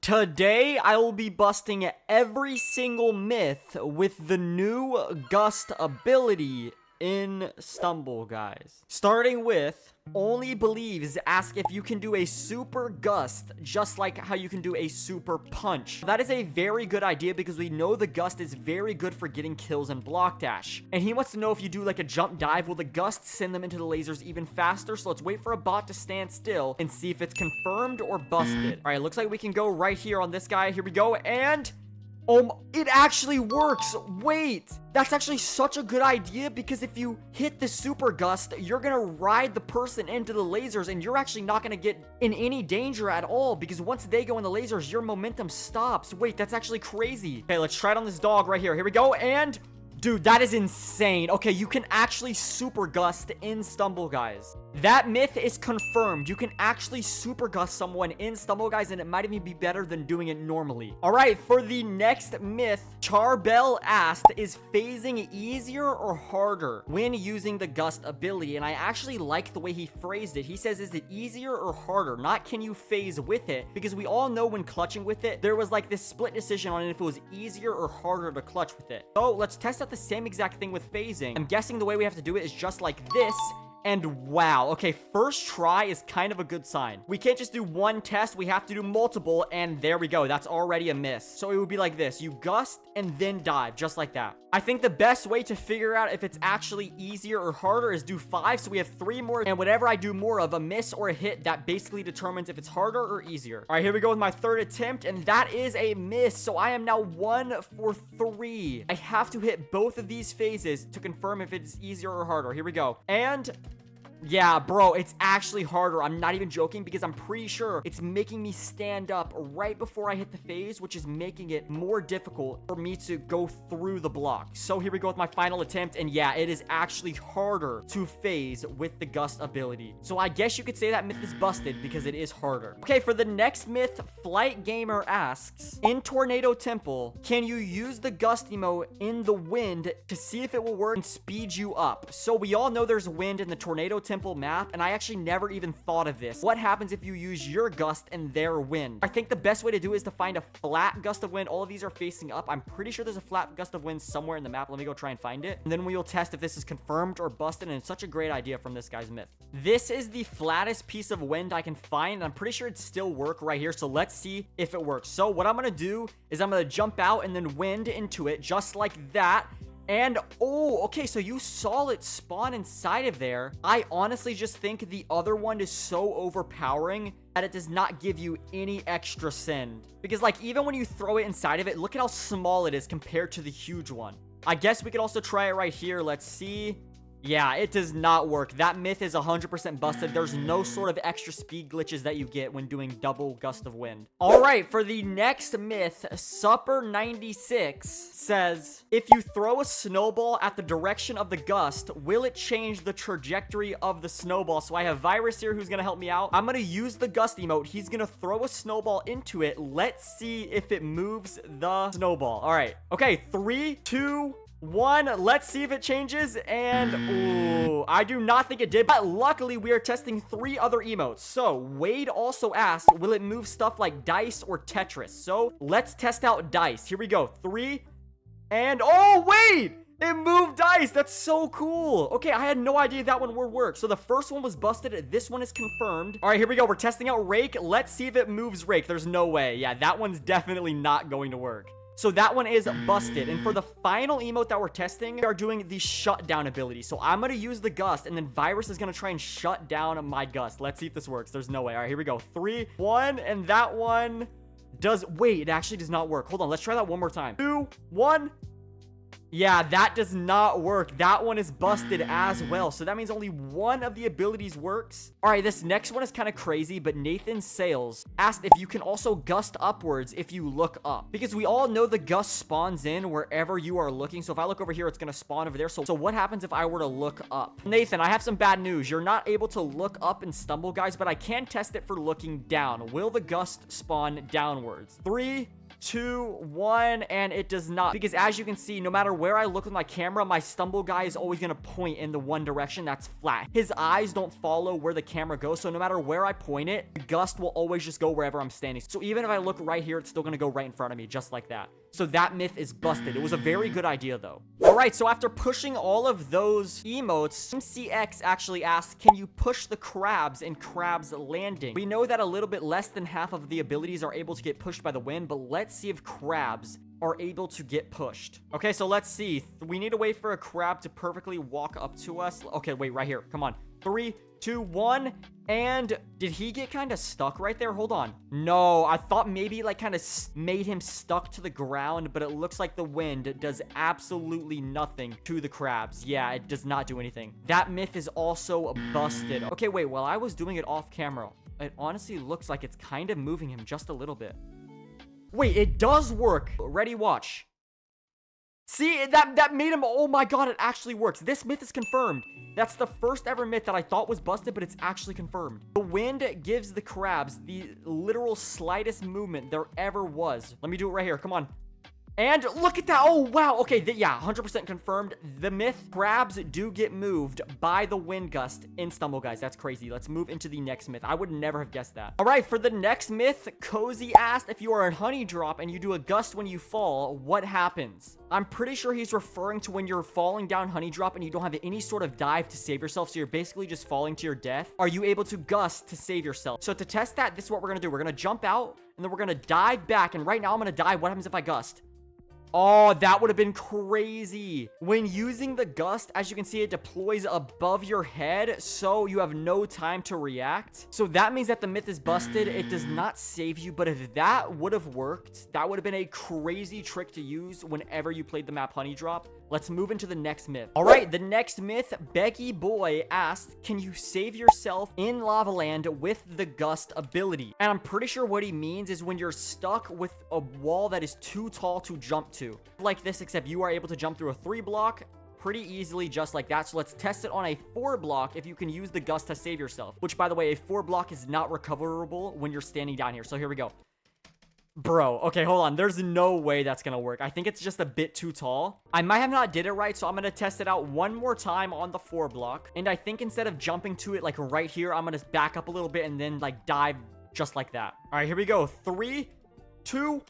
Today, I will be busting every single myth with the new Gust ability in Stumble, guys. Starting with, only believes ask if you can do a super gust, just like how you can do a super punch. That is a very good idea because we know the gust is very good for getting kills and block dash. And he wants to know if you do like a jump dive, will the gust send them into the lasers even faster? So let's wait for a bot to stand still and see if it's confirmed or busted. All right, looks like we can go right here on this guy. Here we go. And it actually works. Wait, that's actually such a good idea because if you hit the super gust, you're gonna ride the person into the lasers and you're actually not gonna get in any danger at all because once they go in the lasers, your momentum stops. Wait, that's actually crazy. Okay, let's try it on this dog right here. Here we go. And dude, that is insane. Okay, you can actually super gust in Stumble, guys. That myth is confirmed. You can actually super gust someone in Stumble, guys, and it might even be better than doing it normally. All right, for the next myth, Charbel asked, is phasing easier or harder when using the Gust ability? And I actually like the way he phrased it. He says, is it easier or harder? Not can you phase with it? Because we all know when clutching with it, there was like this split decision on if it was easier or harder to clutch with it. So let's test out the same exact thing with phasing. I'm guessing the way we have to do it is just like this. And wow, okay, first try is kind of a good sign. We can't just do one test, we have to do multiple, and there we go. That's already a miss. So it would be like this. You gust and then dive, just like that. I think the best way to figure out if it's actually easier or harder is do 5, so we have 3 more, and whatever I do more of, a miss or a hit, that basically determines if it's harder or easier. All right, here we go with my 3rd attempt, and that is a miss, so I am now 1 for 3. I have to hit both of these phases to confirm if it's easier or harder. Here we go. And yeah, bro, it's actually harder. I'm not even joking because I'm pretty sure it's making me stand up right before I hit the phase, which is making it more difficult for me to go through the block. So here we go with my final attempt. And yeah, it is actually harder to phase with the Gust ability. So I guess you could say that myth is busted because it is harder. Okay, for the next myth, Flight Gamer asks, in Tornado Temple, can you use the Gust emote in the wind to see if it will work and speed you up? So we all know there's wind in the Tornado Temple map, and I actually never even thought of this. What happens if you use your gust and their wind? I think the best way to do it is to find a flat gust of wind. All of these are facing up. I'm pretty sure there's a flat gust of wind somewhere in the map. Let me go try and find it, and then we will test if this is confirmed or busted. And it's such a great idea from this guy's myth. This is the flattest piece of wind I can find, and I'm pretty sure it still work right here. So let's see if it works. So what I'm gonna do is I'm gonna jump out and then wind into it just like that. And, oh, okay, so you saw it spawn inside of there. I honestly just think the other one is so overpowering that it does not give you any extra send. Because, like, even when you throw it inside of it, look at how small it is compared to the huge one. I guess we could also try it right here. Let's see. Yeah, it does not work. That myth is 100% busted. There's no sort of extra speed glitches that you get when doing double gust of wind. All right, for the next myth, Supper96 says, if you throw a snowball at the direction of the gust, will it change the trajectory of the snowball? So I have Virus here who's going to help me out. I'm going to use the gust emote. He's going to throw a snowball into it. Let's see if it moves the snowball. All right. Okay, 3, 2, 1, let's see if it changes. And ooh, I do not think it did, but luckily we are testing 3 other emotes. So Wade also asked, will it move stuff like dice or Tetris? So let's test out dice. Here we go. 3 and oh wait, it moved dice. That's so cool. Okay, I had no idea that one would work. So the first one was busted. This one is confirmed. All right, here we go. We're testing out Rake. Let's see if it moves Rake. There's no way. Yeah, that one's definitely not going to work. So that one is busted. And for the final emote that we're testing, we are doing the shutdown ability. So I'm going to use the gust, and then Virus is going to try and shut down my gust. Let's see if this works. There's no way. All right, here we go. 3, 1, and that one does... Wait, it actually does not work. Hold on. Let's try that one more time. 2, 1... Yeah, that does not work. That one is busted as well. So that means only one of the abilities works. All right, this next one is kind of crazy, but Nathan Sales asked if you can also gust upwards if you look up. Because we all know the gust spawns in wherever you are looking. So if I look over here, it's going to spawn over there. So what happens if I were to look up? Nathan, I have some bad news. You're not able to look up in Stumble, guys, but I can test it for looking down. Will the gust spawn downwards? 3, 2, 1, and it does not. Because as you can see, no matter where I look with my camera, my stumble guy is always going to point in the one direction that's flat. His eyes don't follow where the camera goes, so no matter where I point it, the Gust will always just go wherever I'm standing. So even if I look right here, it's still going to go right in front of me, just like that. So that myth is busted. It was a very good idea, though. Alright, so after pushing all of those emotes, MCX actually asked, can you push the crabs in Crab's Landing? We know that a little bit less than half of the abilities are able to get pushed by the wind, but let's see if crabs are able to get pushed. Okay, so let's see. We need to wait for a crab to perfectly walk up to us. Okay, wait, right here. Come on. 3, 2, 1. And did he get kind of stuck right there? Hold on. No, I thought maybe like kind of made him stuck to the ground, but it looks like the wind does absolutely nothing to the crabs. Yeah, it does not do anything. That myth is also busted. Okay, wait, while I was doing it off camera, it honestly looks like it's kind of moving him just a little bit. Wait, it does work. Ready, watch. See, that made him, oh my god, it actually works. This myth is confirmed. That's the first ever myth that I thought was busted, but it's actually confirmed. The wind gives the crabs the literal slightest movement there ever was. Let me do it right here, come on. And look at that. Oh, wow. Okay, yeah, 100% confirmed. The myth, crabs do get moved by the wind gust in Stumble, guys. That's crazy. Let's move into the next myth. I would never have guessed that. All right, for the next myth, Cozy asked, if you are a honey drop and you do a gust when you fall, what happens? I'm pretty sure he's referring to when you're falling down honey drop and you don't have any sort of dive to save yourself, so you're basically just falling to your death. Are you able to gust to save yourself? So to test that, this is what we're going to do. We're going to jump out, and then we're going to dive back, and right now I'm going to dive. What happens if I gust? Oh, that would have been crazy. When using the gust, as you can see, it deploys above your head, so you have no time to react. So that means that the myth is busted. It does not save you, but if that would have worked, that would have been a crazy trick to use whenever you played the map Honey Drop. Let's move into the next myth. All right, the next myth, Becky Boy asked, can you save yourself in Lava Land with the Gust ability? And I'm pretty sure what he means is when you're stuck with a wall that is too tall to jump to. Like this, except you are able to jump through a 3 block pretty easily, just like that. So let's test it on a 4 block if you can use the Gust to save yourself. Which, by the way, a 4 block is not recoverable when you're standing down here. So here we go. Bro, okay, hold on. There's no way that's gonna work. I think it's just a bit too tall. I might have not did it right, so I'm gonna test it out one more time on the 4 block. And I think instead of jumping to it, like, right here, I'm gonna back up a little bit and then, like, dive just like that. All right, here we go. 3, 2,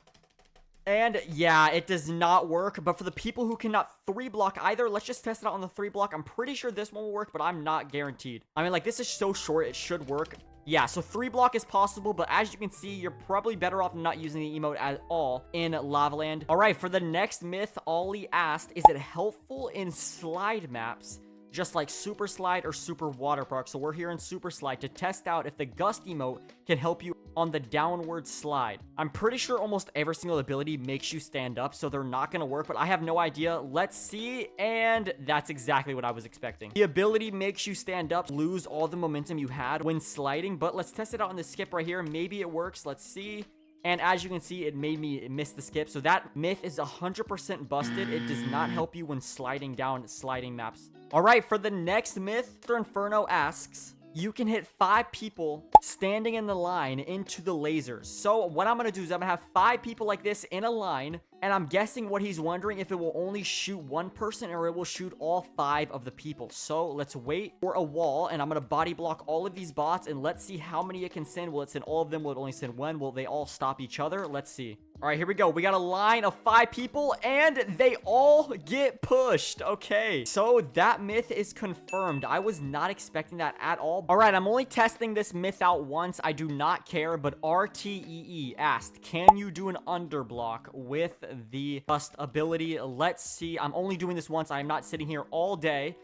and yeah, it does not work. But for the people who cannot 3 block either, let's just test it out on the 3 block. I'm pretty sure this one will work, but I'm not guaranteed. I mean, like, this is so short, it should work. Yeah, so 3 block is possible, but as you can see, you're probably better off not using the emote at all in Lava Land. All right, for the next myth, Ollie asked, is it helpful in slide maps, just like Super Slide or Super Water Park? So we're here in Super Slide to test out if the Gust emote can help you on the downward slide. I'm pretty sure almost every single ability makes you stand up, so they're not gonna work, but I have no idea. Let's see, and that's exactly what I was expecting. The ability makes you stand up, lose all the momentum you had when sliding, but let's test it out on the skip right here. Maybe it works. Let's see. And as you can see, it made me miss the skip. So that myth is 100% busted. It does not help you when sliding down sliding maps. All right, for the next myth, Mr. Inferno asks, you can hit 5 people standing in the line into the lasers. So what I'm going to do is I'm going to have 5 people like this in a line. And I'm guessing what he's wondering if it will only shoot one person or it will shoot all 5 of the people. So let's wait for a wall, and I'm going to body block all of these bots, and let's see how many it can send. Will it send all of them? Will it only send one? Will they all stop each other? Let's see. All right, here we go. We got a line of 5 people, and they all get pushed. Okay, so that myth is confirmed. I was not expecting that at all. All right, I'm only testing this myth out once. I do not care, but RTEE asked, can you do an underblock with the Gust ability? Let's see. I'm only doing this once. I'm not sitting here all day.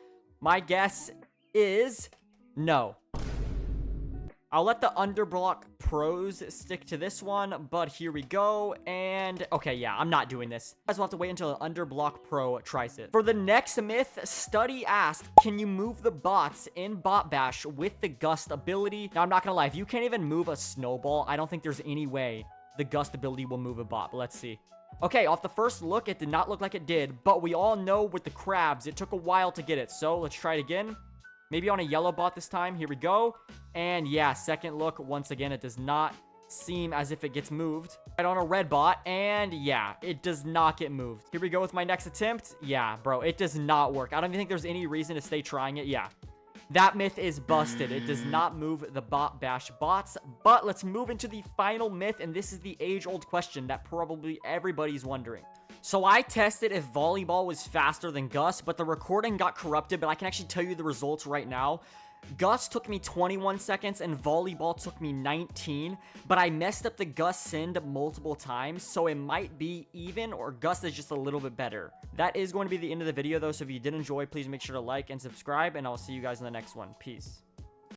My guess is no. I'll let the Underblock pros stick to this one, but here we go. And okay, yeah, I'm not doing this. You guys will have to wait until an Underblock pro tries it. For the next myth, Study asked, can you move the bots in Bot Bash with the Gust ability? Now, I'm not gonna lie, if you can't even move a Snowball, I don't think there's any way the Gust ability will move a bot, but let's see. Okay, off the first look, it did not look like it did, but we all know with the crabs, it took a while to get it. So let's try it again. Maybe on a yellow bot this time. Here we go. And yeah, second look, once again, it does not seem as if it gets moved. Right on a red bot, and yeah, it does not get moved. Here we go with my next attempt. Yeah, bro, it does not work. I don't even think there's any reason to stay trying it. Yeah. That myth is busted. It does not move the bot bash bots. But let's move into the final myth, and this is the age-old question that probably everybody's wondering. So I tested if volleyball was faster than Gust, but the recording got corrupted, but I can actually tell you the results right now. Gust took me 21 seconds and volleyball took me 19, but I messed up the Gust send multiple times, so it might be even or Gust is just a little bit better. That is going to be the end of the video though, so if you did enjoy, please make sure to like and subscribe, and I'll see you guys in the next one. Peace.